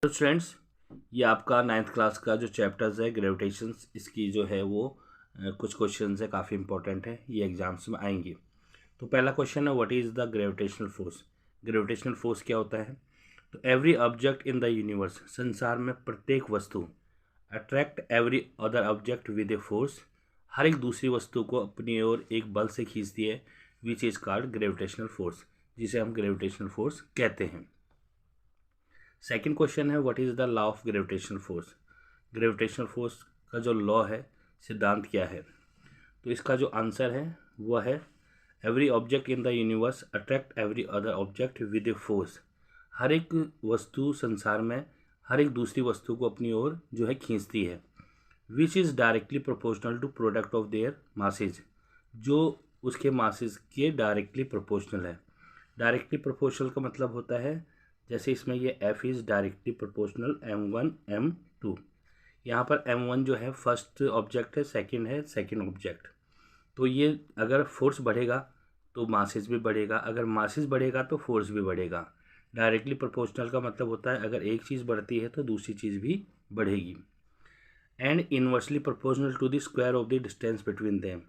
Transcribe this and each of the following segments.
तो स्टूडेंट्स, ये आपका 9th क्लास का जो चैप्टर्स है ग्रेविटेशंस, इसकी जो है वो कुछ क्वेश्चंस है, काफ़ी इंपॉर्टेंट है, ये एग्जाम्स में आएंगे। तो पहला क्वेश्चन है, what is the gravitational force. Gravitational force क्या होता है? तो every object in the universe, संसार में प्रत्येक वस्तु, attract every other object with a force, हर एक दूसरी वस्तु को अपनी ओर एक बल से खींचती है, which is called gravitational force, जिसे हम ग्रेविटेशनल फोर्स कहते हैं। सेकेंड क्वेश्चन है, what is the law of gravitational force. Gravitational force का जो लॉ है, सिद्धांत क्या है? तो इसका जो आंसर है वह है, every object in the universe attract every other object with a force. हर एक वस्तु संसार में हर एक दूसरी वस्तु को अपनी ओर जो है खींचती है, which is directly proportional to product of their masses, जो उसके मासेज के डायरेक्टली प्रोपोर्शनल है। डायरेक्टली प्रोपोर्शनल का मतलब होता है, जैसे इसमें ये F is directly proportional M1 M2। यहाँ पर M1 जो है फर्स्ट ऑब्जेक्ट है, सेकंड है सेकंड ऑब्जेक्ट। तो ये अगर फोर्स बढ़ेगा तो मासेस भी बढ़ेगा, अगर मासेस बढ़ेगा तो फोर्स भी बढ़ेगा। डायरेक्टली प्रोपोर्शनल का मतलब होता है, अगर एक चीज़ बढ़ती है तो दूसरी चीज़ भी बढ़ेगी। And inversely proportional to the square of the distance between them,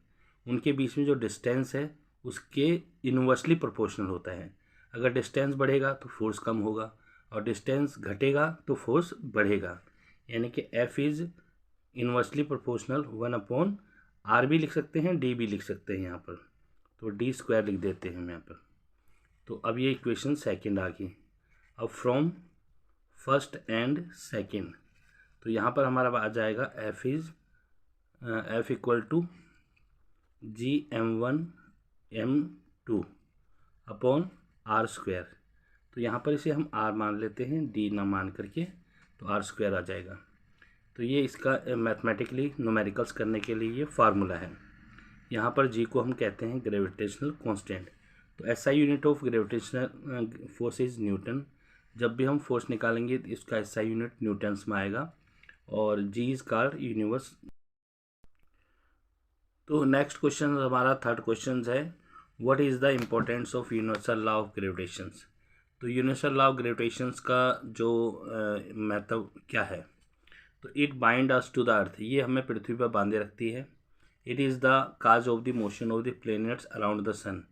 उनके बीच में जो डिस्टेंस है उसके इन्वर्सली प्रोपोर्शनल होता है। अगर डिस्टेंस बढ़ेगा तो फोर्स कम होगा, और डिस्टेंस घटेगा तो फोर्स बढ़ेगा। यानी कि F is inversely proportional 1/r भी लिख सकते हैं, D भी लिख सकते हैं यहाँ पर, तो D² लिख देते हैं हम यहाँ पर। तो अब ये इक्वेशन सेकंड आ गई। अब फ्रॉम फर्स्ट एंड सेकंड, तो यहाँ पर हमारा आ जाएगा F equal to Gm1 M2 upon R²। तो यहाँ पर इसे हम R मान लेते हैं, D ना मान करके, तो R² आ जाएगा। तो ये इसका मैथमेटिकली न्यूमेरिकल्स करने के लिए ये फार्मूला है। यहाँ पर G को हम कहते हैं ग्रेविटेशनल कांस्टेंट। तो SI unit of gravitational force is Newton. जब भी हम फोर्स निकालेंगे तो इसका SI यूनिट न्यूटन्स में आएगा, और G इज कॉल्ड यूनिवर्स। तो नेक्स्ट क्वेश्चन हमारा थर्ड क्वेश्चन है, what is the importance of universal law of gravitations. तो यूनिवर्सल लॉ ऑफ ग्रेविटेशंस का जो महत्व क्या है? तो it bind us to the earth, ये हमें पृथ्वी पर बांधे रखती है। It is the cause of the motion of the planets around the sun,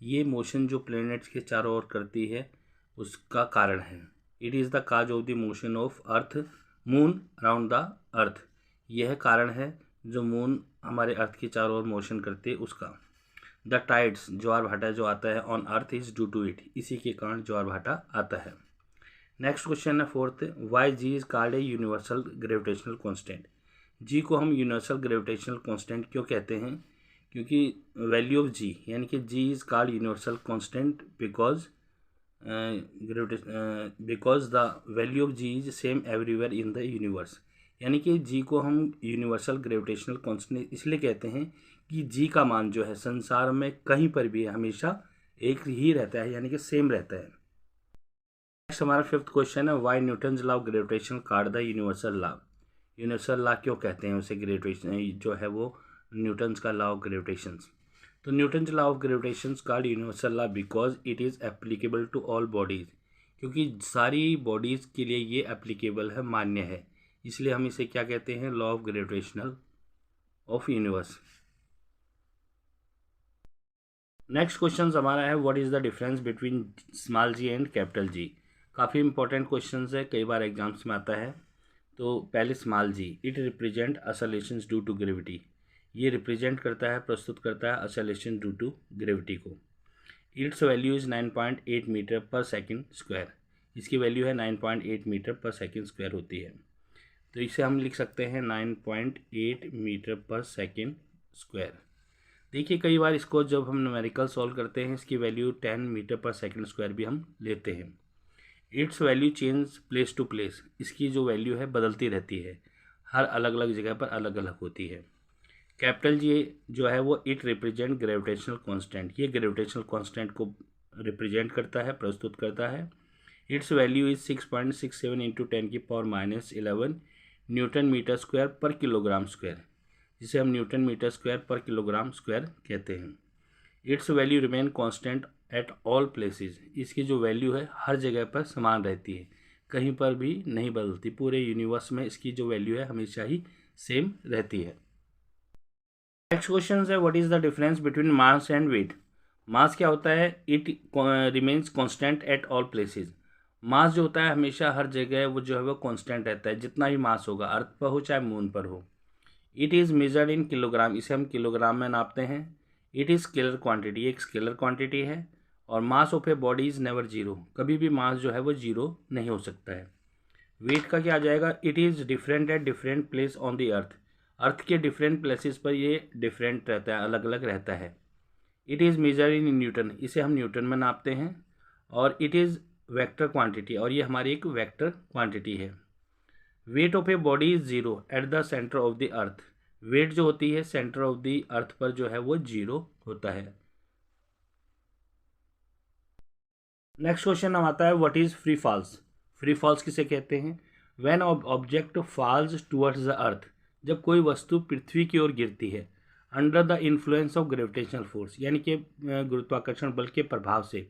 ये मोशन जो प्लैनेट्स के चारों ओर करती है उसका कारण है। It is the cause of the motion of earth moon around the earth, यह कारण है जो मून हमारे अर्थ के चारों ओर मोशन करते है उसका। द टाइड्स, ज्वार भाटा जो आता है on earth is due to it, इसी के कारण ज्वार भाटा आता है। नेक्स्ट क्वेश्चन है fourth, why G is called a universal gravitational constant. G को हम यूनिवर्सल ग्रेविटेशनल कांस्टेंट क्यों कहते हैं? क्योंकि वैल्यू ऑफ G, यानी कि G is called universal constant because the value of G is same everywhere in the universe. यानी कि G को हम यूनिवर्सल ग्रेविटेशनल कांस्टेंट इसलिए कहते हैं कि G का मान जो है संसार में कहीं पर भी हमेशा एक ही रहता है, यानी कि सेम रहता है। नेक्स्ट हमारा फिफ्थ क्वेश्चन है, why Newton's law of gravitation called the universal law. Universal law क्यों कहते हैं उसे? ग्रेविटेशन जो है वो न्यूटन्स का लॉ ऑफ ग्रेविटेशन। तो Newton's law of gravitation called universal law because it is applicable to all bodies, क्योंकि सारी बॉडीज़ के लिए ये एप्लीकेबल है, मान्य है, इसलिए हम इसे क्या कहते हैं? Law of gravitational of universe. Next question हमारा है, what is the difference between small g and capital G। काफ़ी इंपॉर्टेंट क्वेश्चन है, कई बार एग्जाम्स में आता है। तो पहले small g, it represent accelerations due to gravity, ये रिप्रेजेंट करता है, प्रस्तुत करता है असलेशन ड्यू टू ग्रेविटी को। Its value is 9.8 metre per second square, इसकी वैल्यू है 9.8 मीटर पर सेकेंड स्क्वायर होती है। तो इसे हम लिख सकते हैं 9.8 मीटर पर सेकेंड स्क्वायर। देखिए कई बार इसको जब हम न्यूमेरिकल सॉल्व करते हैं, इसकी value 10 metre per second square भी हम लेते हैं। Its value change place to place, इसकी जो वैल्यू है बदलती रहती है, हर अलग अलग जगह पर अलग अलग होती है। कैपिटल G जो है वो इट रिप्रेजेंट ग्रेविटेशनल कांस्टेंट, ये ग्रेविटेशनल कांस्टेंट को रिप्रेजेंट करता है, प्रस्तुत करता है। Its value is 6.67 into 10⁻11 newton metre square per kilogram square, जिसे हम newton metre square per kilogram square कहते हैं। Its value remain constant at all places, इसकी जो वैल्यू है हर जगह पर समान रहती है, कहीं पर भी नहीं बदलती, पूरे यूनिवर्स में इसकी जो वैल्यू है हमेशा ही सेम रहती है। नेक्स्ट क्वेश्चन है what is the difference between mass and weight. Mass क्या होता है, it remains constant at all places. Mass जो होता है हमेशा हर जगह वो जो है वो कांस्टेंट रहता है, जितना भी मास होगा, अर्थ पर हो चाहे मून पर हो। It is measured in kilogram, इसे हम किलोग्राम में नापते हैं। इट इज़ स्केलर क्वांटिटी, एक स्केलर क्वांटिटी है। और mass of a body is never zero, कभी भी मास जो है वो जीरो नहीं हो सकता है। वेट का क्या आ जाएगा, it is different at different place on the earth. Earth के डिफरेंट प्लेसेस पर ये डिफरेंट रहता है, अलग अलग रहता है। It is measure in newton, इसे हम न्यूटन में नापते हैं। और इट इज़ वेक्टर क्वांटिटी, और ये हमारी एक वेक्टर क्वांटिटी है। Weight of a body is zero at the centre of the earth. Weight जो होती है सेंटर ऑफ द अर्थ पर जो है वो जीरो होता है। नेक्स्ट क्वेश्चन हम आता है what is free falls. Free falls किसे कहते हैं, when object falls towards the earth, जब कोई वस्तु पृथ्वी की ओर गिरती है, under the influence of gravitational force, यानी कि गुरुत्वाकर्षण बल के प्रभाव से,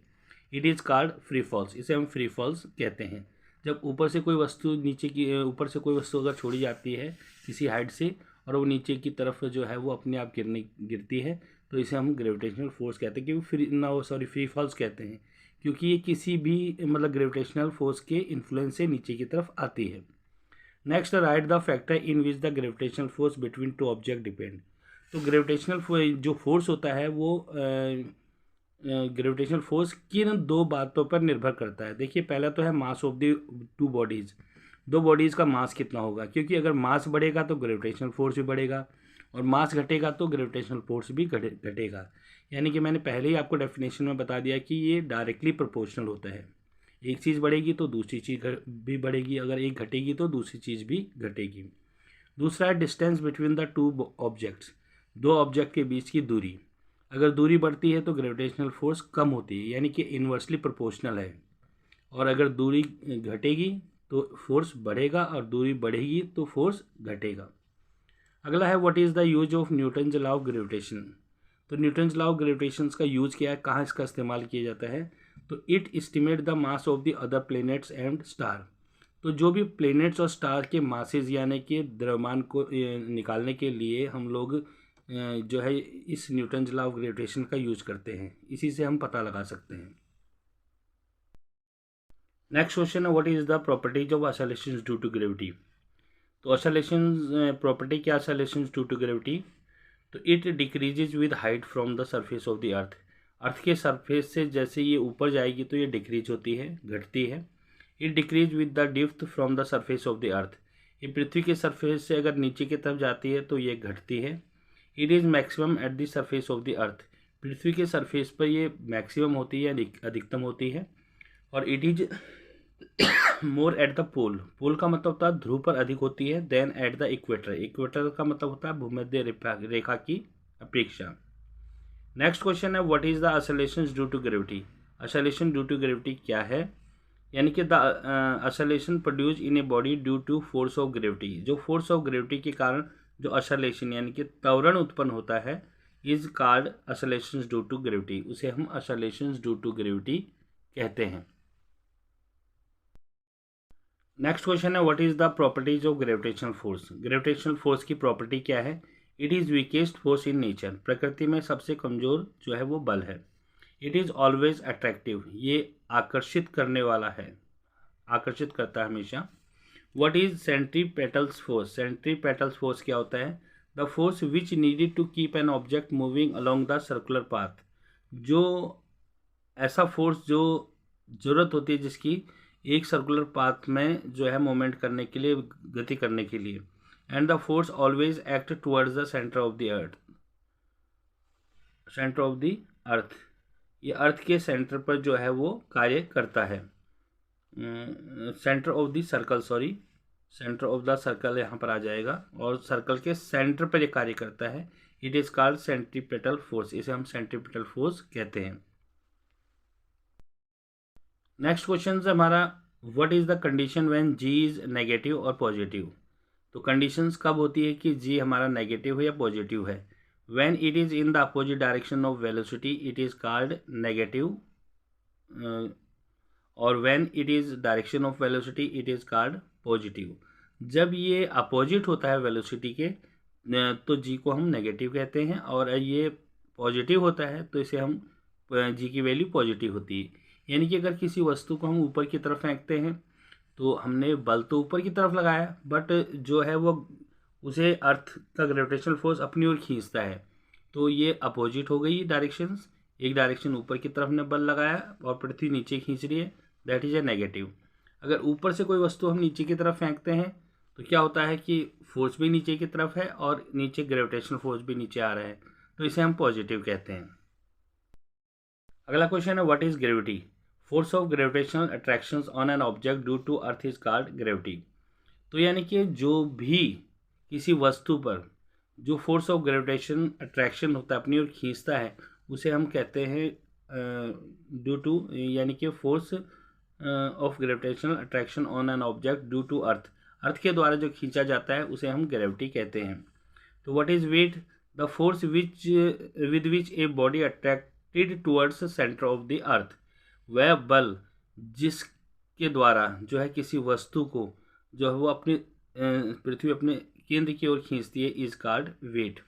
it is called free falls, इसे हम फ्री फॉल्स कहते हैं। जब ऊपर से कोई वस्तु नीचे की ऊपर से कोई वस्तु अगर छोड़ी जाती है किसी हाइट से और वो नीचे की तरफ जो है वो अपने आप गिरती है, तो इसे हम ग्रेविटेशनल फोर्स कहते हैं। क्योंकि फ्री फॉल्स कहते हैं क्योंकि ये किसी भी मतलब ग्रेविटेशनल फोर्स के इन्फ्लुएंस से नीचे की तरफ आती है। Next, right the factor in which the gravitational force between two object depend. तो ग्रेविटेशनल जो फोर्स होता है वो ग्रेविटेशनल फोर्स किन दो बातों पर निर्भर करता है। देखिए, पहला तो है mass of the two bodies, दो बॉडीज़ का मास कितना होगा, क्योंकि अगर मास बढ़ेगा तो ग्रेविटेशनल फोर्स भी बढ़ेगा और मास घटेगा तो ग्रेविटेशनल फोर्स भी घटेगा। यानी कि मैंने पहले ही आपको डेफिनेशन में बता दिया कि ये डायरेक्टली प्रोपोर्शनल होता है। एक चीज़ बढ़ेगी तो दूसरी चीज़ भी बढ़ेगी, अगर एक घटेगी तो दूसरी चीज़ भी घटेगी। दूसरा है distance between the two objects, दो ऑब्जेक्ट के बीच की दूरी। अगर दूरी बढ़ती है तो ग्रेविटेशनल फोर्स कम होती है, यानी कि इन्वर्सली प्रोपोर्शनल है। और अगर दूरी घटेगी तो फोर्स बढ़ेगा और दूरी बढ़ेगी तो फोर्स घटेगा। अगला है what is the use of Newton's law of gravitation. तो न्यूटन्स लॉ ऑफ ग्रेविटेशन का यूज क्या है, कहाँ इसका इस्तेमाल किया जाता है, तो it estimate the mass of the other planets and star. तो जो भी प्लैनेट्स और स्टार के मासेज यानी कि द्रव्यमान को निकालने के लिए हम लोग जो है इस न्यूटन्स लॉ ऑफ ग्रेविटेशन का यूज करते हैं, इसी से हम पता लगा सकते हैं। नेक्स्ट क्वेश्चन है what is the properties of oscillations due to gravity. तो ऑसिलेशंस प्रॉपर्टी क्या, ऑसिलेशंस ड्यू टू ग्रेविटी, तो it decreases with height from the surface of the earth. Earth के सरफेस से जैसे ये ऊपर जाएगी तो ये डिक्रीज होती है, घटती है। It decrease with the depth from the surface of the earth, ये पृथ्वी के सरफेस से अगर नीचे की तरफ जाती है तो ये घटती है। It is maximum at the surface of the earth, पृथ्वी के सरफेस पर ये मैक्सिमम होती है, अधिकतम होती है। और it is more at the pole, pole का मतलब होता है ध्रुव पर अधिक होती है, then at the equator, equator का मतलब होता है भूमध्य रेखा की अपेक्षा। नेक्स्ट क्वेश्चन है what is the oscillations due to gravity. Oscillation due to gravity क्या है, यानी कि the oscillation produce in a body due to force of gravity, जो फोर्स ऑफ ग्रेविटी के कारण जो ऑसिलेशन यानी कि त्वरण उत्पन्न होता है, is called oscillations due to gravity, उसे हम ऑसिलेशंस ड्यू टू ग्रेविटी कहते हैं। नेक्स्ट क्वेश्चन है what is the properties of gravitational force. Gravitational force की प्रॉपर्टी क्या है, it is weakest force in nature, प्रकृति में सबसे कमजोर जो है वो बल है। इट इज़ ऑलवेज अट्रैक्टिव, ये आकर्षित करने वाला है, आकर्षित करता है हमेशा। What is centripetals force, centripetals force क्या होता है, the force which needed to keep an object moving along the circular path, जो ऐसा फोर्स जो ज़रूरत होती है जिसकी एक सर्कुलर पाथ में जो है मूवमेंट करने के लिए, गति करने के लिए। And the force always act towards the centre of the earth, centre of the earth, ये अर्थ के सेंटर पर जो है वो कार्य करता है। Centre of the circle, sorry centre of the circle यहाँ पर आ जाएगा, और सर्कल के सेंटर पर ये कार्य करता है। It is called centripetal force, इसे हम सेंट्रीपेटल फोर्स कहते हैं। नेक्स्ट क्वेश्चन है हमारा what is the condition when G is negative और पॉजिटिव। तो कंडीशंस कब होती है कि जी हमारा नेगेटिव है या पॉजिटिव है, when it is in the opposite direction of velocity it is called negative, और when it is direction of velocity it is called positive. जब ये अपोजिट होता है वेलोसिटी के तो जी को हम नेगेटिव कहते हैं, और ये पॉजिटिव होता है तो इसे हम जी की वैल्यू पॉजिटिव होती है। यानी कि अगर किसी वस्तु को हम ऊपर की तरफ फेंकते हैं तो हमने बल तो ऊपर की तरफ लगाया, बट जो है वो उसे अर्थ का ग्रेविटेशनल फोर्स अपनी ओर खींचता है, तो ये अपोजिट हो गई डायरेक्शंस। एक डायरेक्शन ऊपर की तरफ ने बल लगाया और पृथ्वी नीचे खींच रही है, दैट इज ए नेगेटिव। अगर ऊपर से कोई वस्तु हम नीचे की तरफ फेंकते हैं तो क्या होता है कि फोर्स भी नीचे की तरफ है और नीचे ग्रेविटेशनल फोर्स भी नीचे आ रहा है, तो इसे हम पॉजिटिव कहते हैं। अगला क्वेश्चन है what is gravity. Force of gravitational attraction on an object due to earth is called gravity. तो यानी कि जो भी किसी वस्तु पर जो फोर्स ऑफ ग्रेविटेशन अट्रैक्शन होता है, अपनी ओर खींचता है, उसे हम कहते हैं ड्यू टू, यानी कि force of gravitational attraction on an object due to earth, earth के द्वारा जो खींचा जाता है उसे हम ग्रेविटी कहते हैं। तो what is weight. The force which with which a body attracted towards centre of the earth. वह बल जिसके द्वारा जो है किसी वस्तु को जो है वो अपनी पृथ्वी अपने केंद्र की ओर खींचती है इज कॉल्ड वेट।